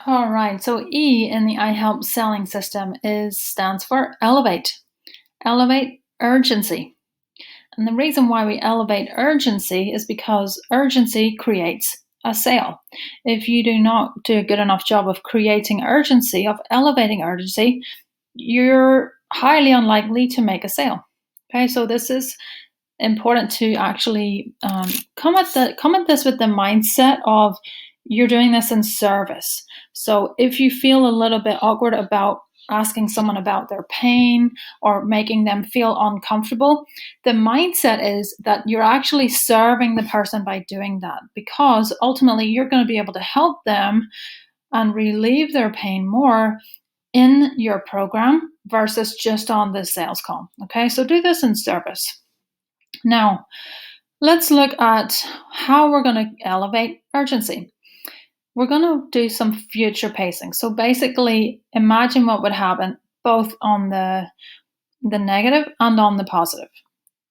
All right. So E in the IHELP selling system stands for elevate. Elevate urgency. And the reason why we elevate urgency is because urgency creates a sale. If you do not do a good enough job of creating urgency, of elevating urgency, you're highly unlikely to make a sale. Okay, so this is important to actually come at this with the mindset of you're doing this in service. So if you feel a little bit awkward about asking someone about their pain or making them feel uncomfortable, the mindset is that you're actually serving the person by doing that, because ultimately you're going to be able to help them and relieve their pain more in your program versus just on the sales call. Okay, so do this in service. Now, let's look at how we're going to elevate urgency. We're going to do some future pacing. So basically, imagine what would happen both on the negative and on the positive.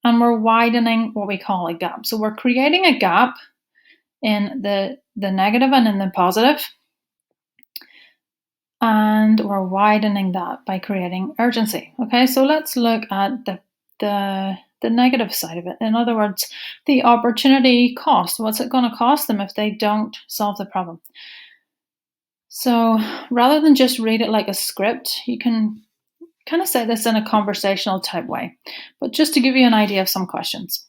And we're widening what we call a gap. So we're creating a gap in the negative and in the positive, and we're widening that by creating urgency. Okay, so let's look at the negative side of it. In other words, the opportunity cost. What's it going to cost them if they don't solve the problem? So rather than just read it like a script, you can kind of say this in a conversational type way. But just to give you an idea of some questions.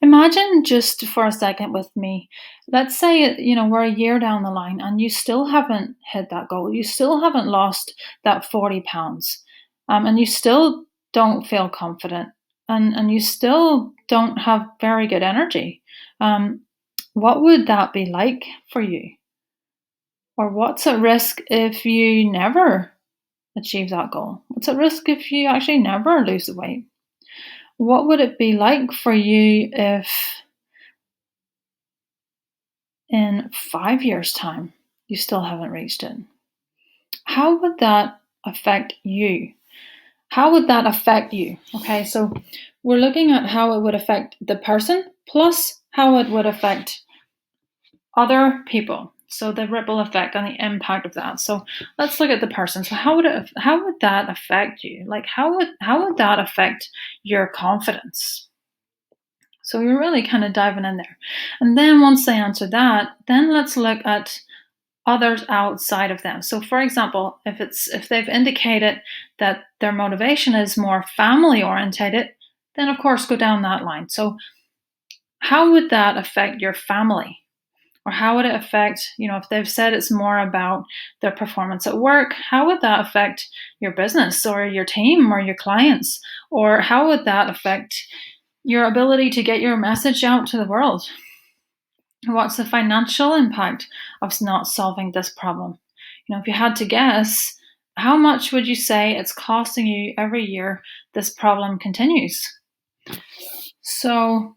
Imagine just for a second with me, let's say, we're a year down the line and you still haven't hit that goal. You still haven't lost that 40 pounds. And you still don't feel confident, and you still don't have very good energy. What would that be like for you? Or what's at risk if you never achieve that goal? What's at risk if you actually never lose the weight? What would it be like for you if in 5 years' time you still haven't reached it? How would that affect you? How would that affect you? Okay, so we're looking at how it would affect the person plus how it would affect other people. So the ripple effect and the impact of that. So let's look at the person. So how would that affect you? Like how would that affect your confidence? So we're really kind of diving in there. And then once they answer that, then let's look at others outside of them. So for example, if they've indicated that their motivation is more family orientated, then of course go down that line. So how would that affect your family? Or how would it affect, if they've said it's more about their performance at work, how would that affect your business or your team or your clients? Or how would that affect your ability to get your message out to the world? What's the financial impact of not solving this problem? If you had to guess, how much would you say it's costing you every year this problem continues? So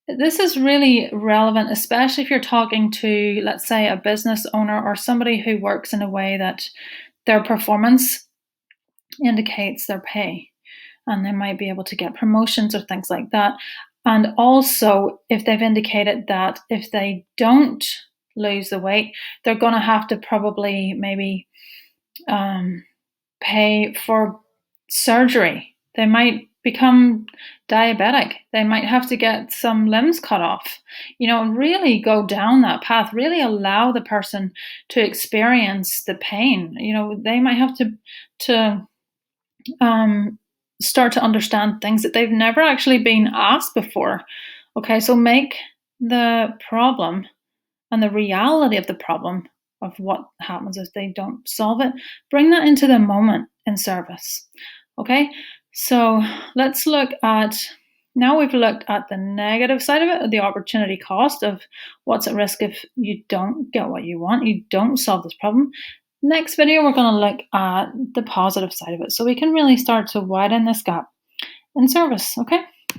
this is really relevant, especially if you're talking to, let's say, a business owner or somebody who works in a way that their performance indicates their pay, and they might be able to get promotions or things like that. And also, if they've indicated that if they don't lose the weight, they're going to have to probably maybe pay for surgery. They might become diabetic. They might have to get some limbs cut off. Really go down that path. Really allow the person to experience the pain. They might have to start to understand things that they've never actually been asked before. Okay, so make the problem and the reality of the problem of what happens if they don't solve it, bring that into the moment in service. Okay, so let's look at, now we've looked at the negative side of it, the opportunity cost of what's at risk if you don't get what you want, you don't solve this problem. Next video, we're going to look at the positive side of it, so we can really start to widen this gap in service. Okay.